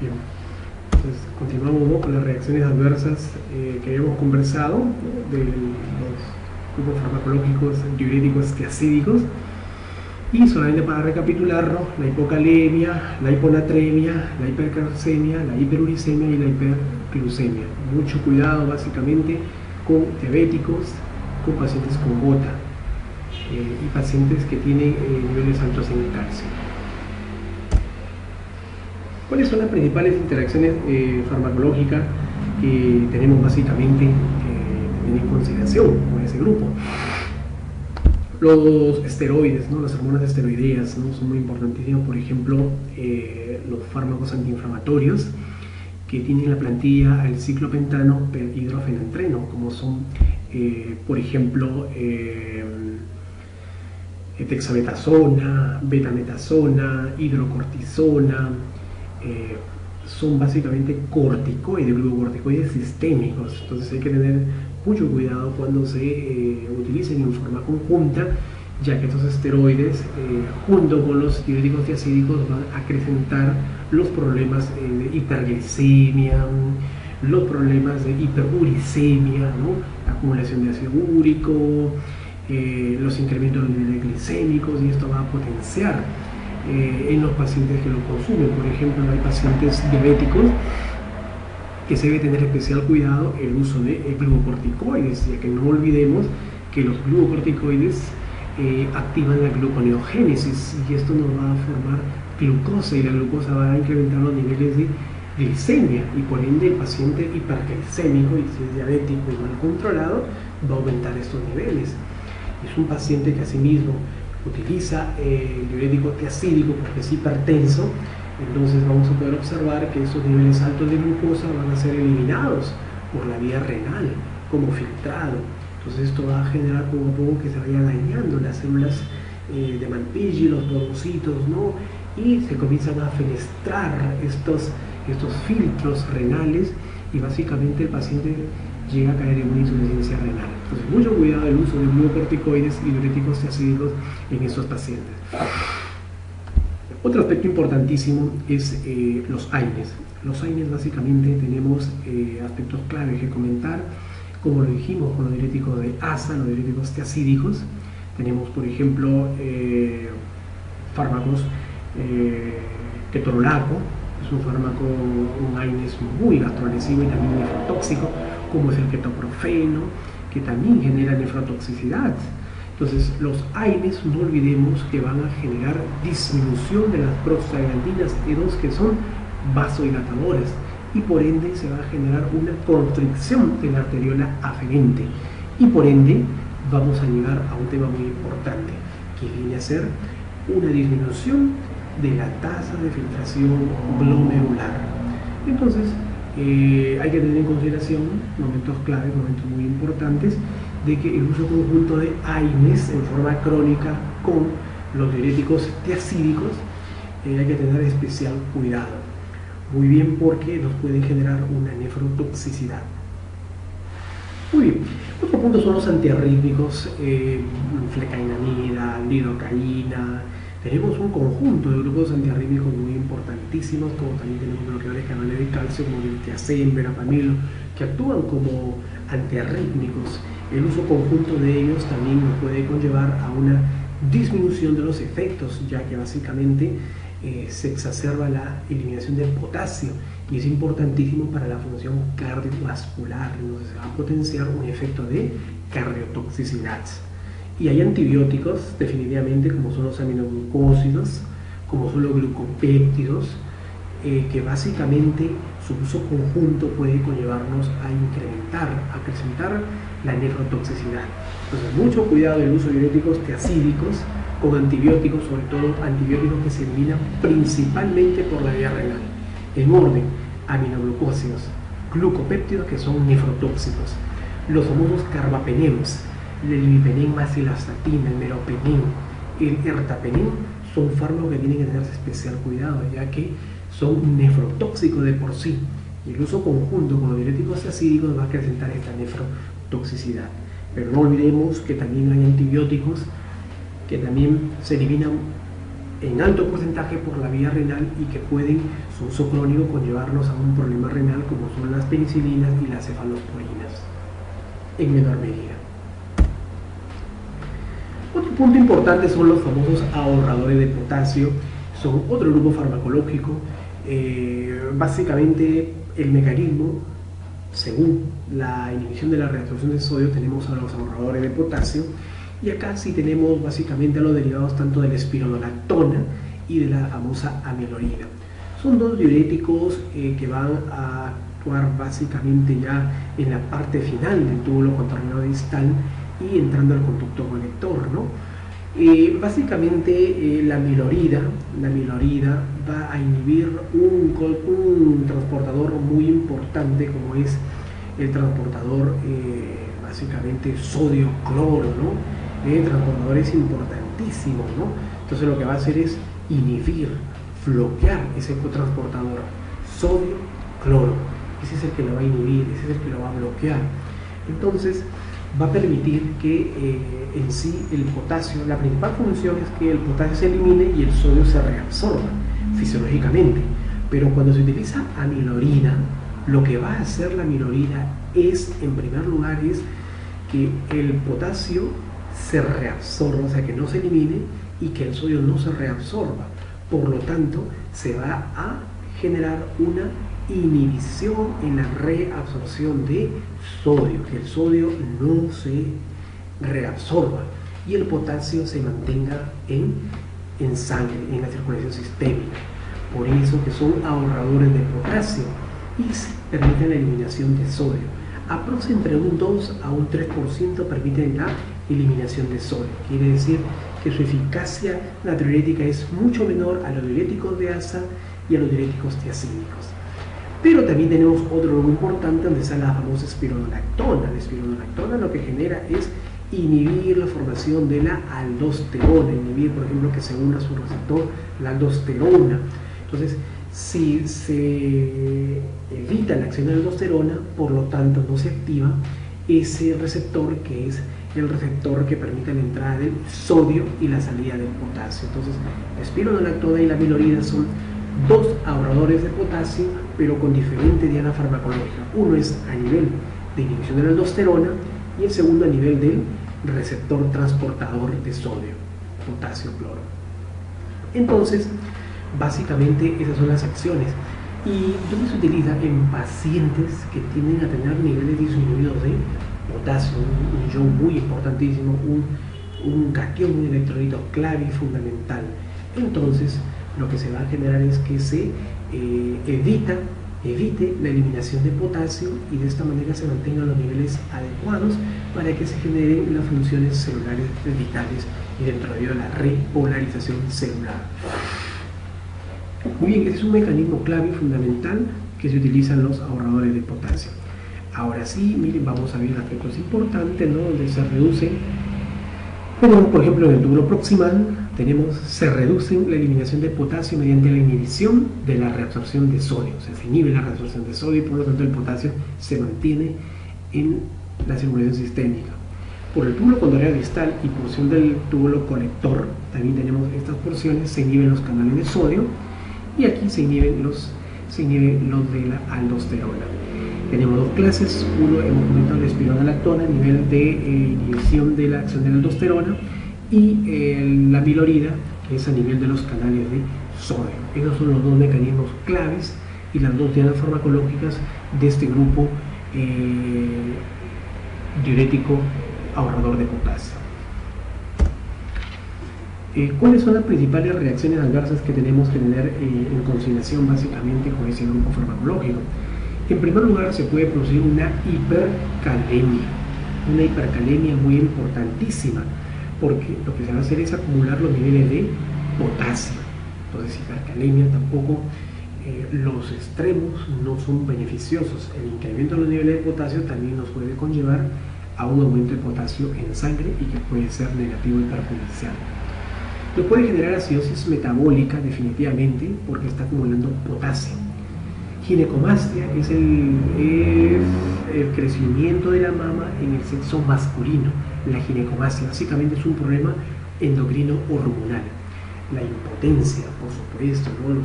Bien, entonces continuamos, ¿no?, con las reacciones adversas que habíamos conversado, ¿no?, de los grupos farmacológicos diuréticos tiacídicos. Y solamente para recapitularlo, la hipocalemia, la hiponatremia, la hipercalcemia, la hiperuricemia y la hiperglucemia. Mucho cuidado básicamente con diabéticos, con pacientes con gota y pacientes que tienen niveles altos en calcio. ¿Cuáles son las principales interacciones farmacológicas que tenemos básicamente que tener en consideración con ese grupo? Los esteroides, ¿no?, las hormonas esteroideas, ¿no?, son muy importantísimos. Por ejemplo, los fármacos antiinflamatorios que tienen la plantilla al ciclopentano hidrofenantreno, como son, por ejemplo, dexametasona, betametasona, hidrocortisona. Son básicamente corticoides, glucocorticoides sistémicos. Entonces hay que tener mucho cuidado cuando se utilicen en forma conjunta, ya que estos esteroides, junto con los diuréticos tiacídicos, van a acrecentar los problemas de hiperglicemia, los problemas de hiperuricemia, ¿no?, acumulación de ácido úrico, los incrementos de los niveles glicémicos, y esto va a potenciar en los pacientes que lo consumen. Por ejemplo, hay pacientes diabéticos que se debe tener especial cuidado el uso de glucocorticoides, ya que no olvidemos que los glucocorticoides activan la gluconeogénesis, y esto nos va a formar glucosa, y la glucosa va a incrementar los niveles de glicemia, y por ende el paciente hiperglicémico, y si es diabético y mal controlado, va a aumentar estos niveles. Es un paciente que asimismo utiliza el diurético tiacídico porque es hipertenso. Entonces vamos a poder observar que esos niveles altos de glucosa van a ser eliminados por la vía renal como filtrado. Entonces esto va a generar poco a poco que se vayan dañando las células de Malpighi, los podocitos, ¿no?, y se comienzan a fenestrar estos filtros renales, y básicamente el paciente llega a caer en una insuficiencia renal. Entonces mucho cuidado el uso de glucocorticoides y diuréticos tiacídicos en estos pacientes. Otro aspecto importantísimo es los AINES. Los AINES básicamente tenemos aspectos claves que comentar, como lo dijimos con los diuréticos de ASA, los diuréticos tiacídicos. Tenemos, por ejemplo, fármacos, ketorolaco, es un fármaco, un AINES muy gastrolesivo y también nefrotóxico, como es el ketoprofeno, que también genera nefrotoxicidad. Entonces, los AINES, no olvidemos que van a generar disminución de las prostaglandinas T2, que son vasodilatadores, y por ende se va a generar una constricción de la arteriola aferente, y por ende vamos a llegar a un tema muy importante, que viene a ser una disminución de la tasa de filtración glomerular. Entonces, hay que tener en consideración momentos claves, momentos muy importantes, de que el uso conjunto de AINES en forma crónica con los diuréticos tiacídicos hay que tener especial cuidado. Muy bien, porque nos pueden generar una nefrotoxicidad. Muy bien, otro punto son los antiarrítmicos, flecainamida, lidocaína. Tenemos un conjunto de grupos antiarrítmicos muy importantísimos, como también tenemos bloqueadores canales de calcio como el tiazem, verapamil, que actúan como antiarrítmicos. El uso conjunto de ellos también nos puede conllevar a una disminución de los efectos, ya que básicamente se exacerba la eliminación del potasio, y es importantísimo para la función cardiovascular. Entonces se va a potenciar un efecto de cardiotoxicidad. Y hay antibióticos, definitivamente, como son los aminoglucósidos, como son los glucopéptidos, que básicamente su uso conjunto puede conllevarnos a incrementar, a acrecentar la nefrotoxicidad. Entonces, mucho cuidado el uso de diuréticos tiacídicos con antibióticos, sobre todo antibióticos que se eliminan principalmente por la vía renal. En orden, aminoglucósidos, glucopéptidos, que son nefrotóxicos, los famosos carbapenems, el imipenem, macilastatina, el meropenem, el ertapenem, son fármacos que tienen que tenerse especial cuidado, ya que son nefrotóxicos de por sí, y el uso conjunto con los diuréticos tiacídicos va a acrecentar esta nefrotoxicidad. Pero no olvidemos que también hay antibióticos que también se eliminan en alto porcentaje por la vía renal y que pueden, su uso crónico, conllevarnos a un problema renal como son las penicilinas y las cefalosporinas, en menor medida. Otro punto importante son los famosos ahorradores de potasio, son otro grupo farmacológico. Básicamente el mecanismo, según la inhibición de la reabsorción de sodio, tenemos a los ahorradores de potasio, y acá sí tenemos básicamente a los derivados tanto de la espironolactona y de la famosa amilorida. Son dos diuréticos que van a actuar básicamente ya en la parte final del túbulo contorneo distal y entrando al conducto conector, ¿no? Básicamente la amilorida va a inhibir un transportador muy importante como es el transportador básicamente sodio-cloro, ¿no? Transportadores importantísimos, ¿no? Entonces lo que va a hacer es inhibir, bloquear ese cotransportador sodio-cloro. Ese es el que lo va a inhibir, ese es el que lo va a bloquear. Entonces va a permitir que en sí el potasio, la principal función es que el potasio se elimine y el sodio se reabsorba fisiológicamente. Pero cuando se utiliza amilorida, lo que va a hacer la amilorida es, en primer lugar, es que el potasio se reabsorba, o sea, que no se elimine y que el sodio no se reabsorba. Por lo tanto, se va a generar una inhibición en la reabsorción de sodio, que el sodio no se reabsorba y el potasio se mantenga en sangre, en la circulación sistémica. Por eso que son ahorradores de potasio y permiten la eliminación de sodio. Aproximadamente entre un 2 a un 3% permiten la eliminación de sodio. Quiere decir que su eficacia natriurética es mucho menor a los diuréticos de asa y a los diuréticos tiacídicos. Pero también tenemos otro grupo importante donde está la famosa espironolactona. La espironolactona lo que genera es inhibir la formación de la aldosterona, inhibir, por ejemplo, que se una a su receptor la aldosterona. Entonces, si se evita la acción de la aldosterona, por lo tanto no se activa ese receptor que es el receptor que permite la entrada del sodio y la salida del potasio. Entonces, la espironolactona y la amilorida son dos ahorradores de potasio, pero con diferente diana farmacológica. Uno es a nivel de inhibición de la aldosterona y el segundo a nivel del receptor transportador de sodio, potasio-cloro. Entonces, básicamente esas son las acciones. ¿Y dónde se utiliza? En pacientes que tienden a tener niveles disminuidos de potasio, un ion muy importantísimo, un catión, un electrolito clave y fundamental. Entonces, lo que se va a generar es que se evite la eliminación de potasio y de esta manera se mantengan los niveles adecuados para que se generen las funciones celulares vitales y dentro de ello la repolarización celular. Muy bien, ese es un mecanismo clave y fundamental que se utilizan los ahorradores de potasio. Ahora sí, miren, vamos a ver aspectos importantes, ¿no? Donde se reducen, bueno, por ejemplo, en el túbulo proximal se reduce la eliminación de potasio mediante la inhibición de la reabsorción de sodio. O sea, se inhibe la reabsorción de sodio y por lo tanto el potasio se mantiene en la circulación sistémica. Por el túbulo contorneo distal y porción del túbulo colector, también tenemos estas porciones, se inhiben los canales de sodio y aquí se inhiben los de la aldosterona. Tenemos dos clases, uno hemos comentado la espironolactona a nivel de inhibición de la acción de la aldosterona y la amilorida, que es a nivel de los canales de sodio. Esos son los dos mecanismos claves y las dos dianas farmacológicas de este grupo diurético ahorrador de potasio. ¿Cuáles son las principales reacciones adversas que tenemos que tener en consideración básicamente con ese grupo farmacológico? En primer lugar, se puede producir una hipercalemia muy importantísima, porque lo que se va a hacer es acumular los niveles de potasio. Entonces, hipercalemia tampoco, los extremos no son beneficiosos. El incremento de los niveles de potasio también nos puede conllevar a un aumento de potasio en sangre y que puede ser negativo y perjudicial. Lo puede generar acidosis metabólica definitivamente porque está acumulando potasio. Ginecomastia es el crecimiento de la mama en el sexo masculino. La ginecomastia básicamente es un problema endocrino hormonal. la impotencia, por supuesto, ¿no?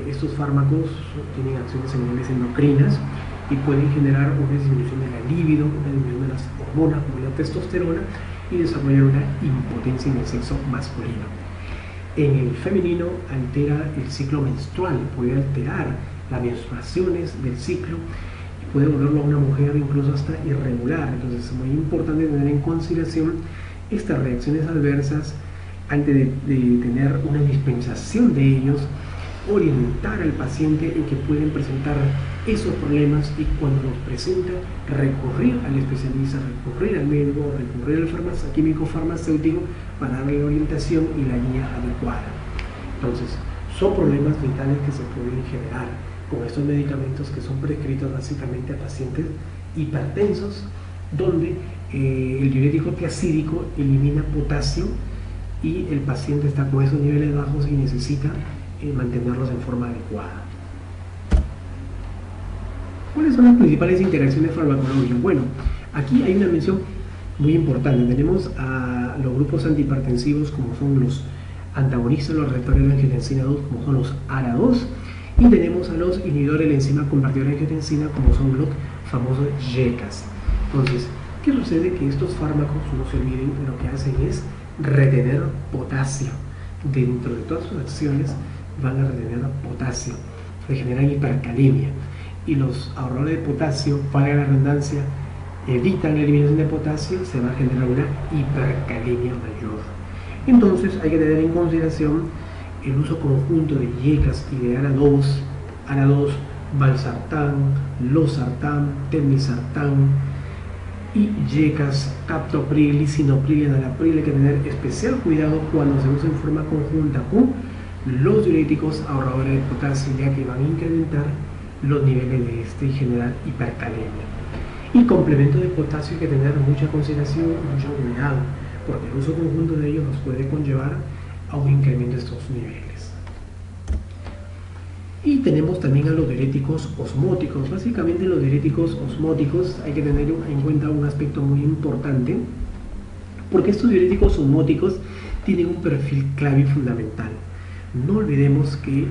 Estos fármacos tienen acciones a niveles endocrinas y pueden generar una disminución de la libido, una disminución de las hormonas como la testosterona y desarrollar una impotencia en el sexo masculino. En el femenino altera el ciclo menstrual, puede alterar las menstruaciones del ciclo y puede volverlo a una mujer incluso hasta irregular. Entonces es muy importante tener en consideración estas reacciones adversas antes de tener una dispensación de ellos, orientar al paciente en que pueden presentar esos problemas y cuando los presenta recurrir al especialista, recurrir al médico, recurrir al químico farmacéutico para darle la orientación y la guía adecuada. Entonces, son problemas vitales que se pueden generar con estos medicamentos que son prescritos básicamente a pacientes hipertensos, donde el diurético tiazídico elimina potasio y el paciente está con esos niveles bajos y necesita mantenerlos en forma adecuada. ¿Cuáles son las principales interacciones farmacológicas? Bueno, aquí hay una mención muy importante. Tenemos a los grupos antihipertensivos como son los antagonistas de los receptores de la angiotensina 2, como son los ARA2, y tenemos a los inhibidores de la enzima convertidora de angiotensina, como son los famosos YECAS. Entonces, ¿qué sucede? Que estos fármacos, no se olviden, lo que hacen es retener potasio. Dentro de todas sus acciones van a retener potasio, se generan hipercalemia. Y los ahorradores de potasio, para la redundancia, evitan la eliminación de potasio, se va a generar una hipercalemia mayor. Entonces hay que tener en consideración el uso conjunto de YECAS y de ARA2, valsartán, losartán, telmisartán y YECAS, captopril, lisinopril y enalapril. Hay que tener especial cuidado cuando se usa en forma conjunta con los diuréticos ahorradores de potasio, ya que van a incrementar los niveles de este y generar hipercalemia. Y complemento de potasio hay que tener mucha consideración, mucho cuidado, porque el uso conjunto de ellos nos puede conllevar a un incremento de estos niveles. Y tenemos también a los diuréticos osmóticos. Básicamente los diuréticos osmóticos hay que tener en cuenta un aspecto muy importante, porque estos diuréticos osmóticos tienen un perfil clave y fundamental. No olvidemos que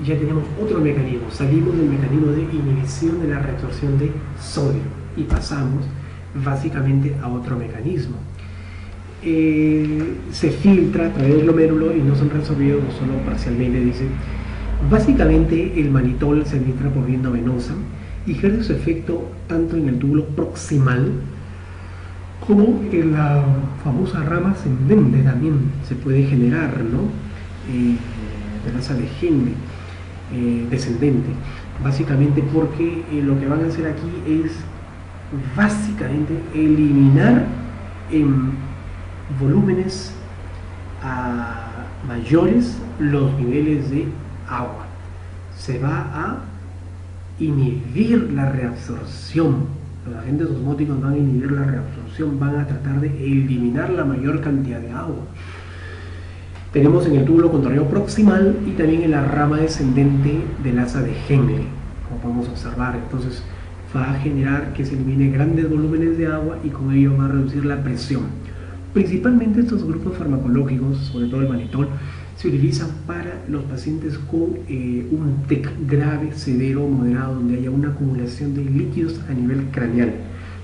ya tenemos otro mecanismo, salimos del mecanismo de inhibición de la reabsorción de sodio y pasamos básicamente a otro mecanismo. Se filtra a través del glomérulo y no son reabsorbidos solo parcialmente, dice. Básicamente el manitol se administra por vía endovenosa y ejerce su efecto tanto en el túbulo proximal como en la famosa rama ascendente también se puede generar, ¿no? De masa de Henle descendente, básicamente porque lo que van a hacer aquí es básicamente eliminar en volúmenes mayores los niveles de agua. Se va a inhibir la reabsorción. Los agentes osmóticos van a inhibir la reabsorción, van a tratar de eliminar la mayor cantidad de agua. Tenemos en el túbulo contrario proximal y también en la rama descendente del asa de Henle, como podemos observar. Entonces va a generar que se elimine grandes volúmenes de agua y con ello va a reducir la presión. Principalmente estos grupos farmacológicos, sobre todo el manitol, se utilizan para los pacientes con un TEC grave, severo o moderado, donde haya una acumulación de líquidos a nivel craneal.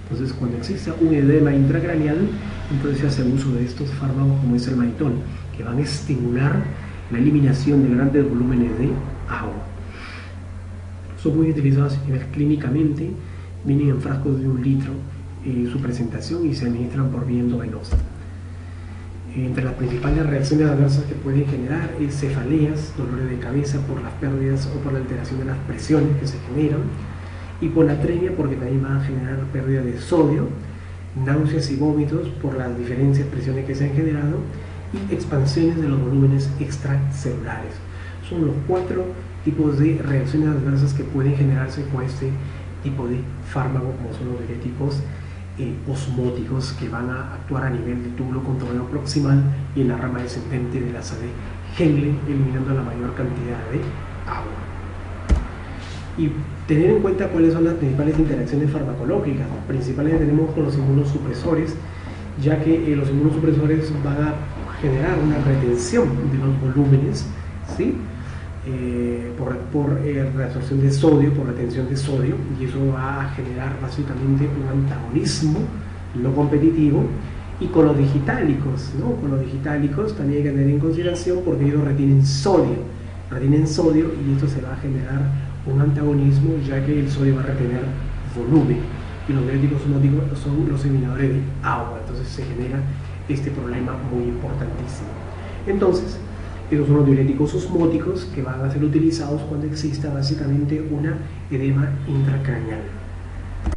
Entonces, cuando exista un edema intracraneal, entonces se hace uso de estos fármacos como es el manitol, que van a estimular la eliminación de grandes volúmenes de agua. Son muy utilizados clínicamente, vienen en frascos de 1 litro su presentación y se administran por vía endovenosa. Entre las principales reacciones adversas que pueden generar es cefaleas, dolores de cabeza por las pérdidas o por la alteración de las presiones que se generan, hiponatremia porque también van a generar pérdida de sodio, náuseas y vómitos por las diferentes presiones que se han generado y expansiones de los volúmenes extracelulares. Son los 4 tipos de reacciones adversas que pueden generarse con este tipo de fármaco, como son los diuréticos osmóticos, que van a actuar a nivel del túbulo contrario proximal y en la rama descendente del asa de Henle, eliminando la mayor cantidad de agua. Y tener en cuenta cuáles son las principales interacciones farmacológicas. Principalmente tenemos con los inmunosupresores, ya que los inmunosupresores van a generar una retención de los volúmenes, ¿sí? Por reabsorción de sodio, por retención de sodio, y eso va a generar básicamente un antagonismo no competitivo. Y con los digitálicos, ¿no? Con los digitálicos también hay que tener en consideración porque ellos retienen sodio y esto se va a generar un antagonismo, ya que el sodio va a retener volumen y los diuréticos osmóticos son los eliminadores de agua, entonces se genera este problema muy importantísimo. Entonces, estos son los diuréticos osmóticos que van a ser utilizados cuando exista básicamente una edema intracraneal.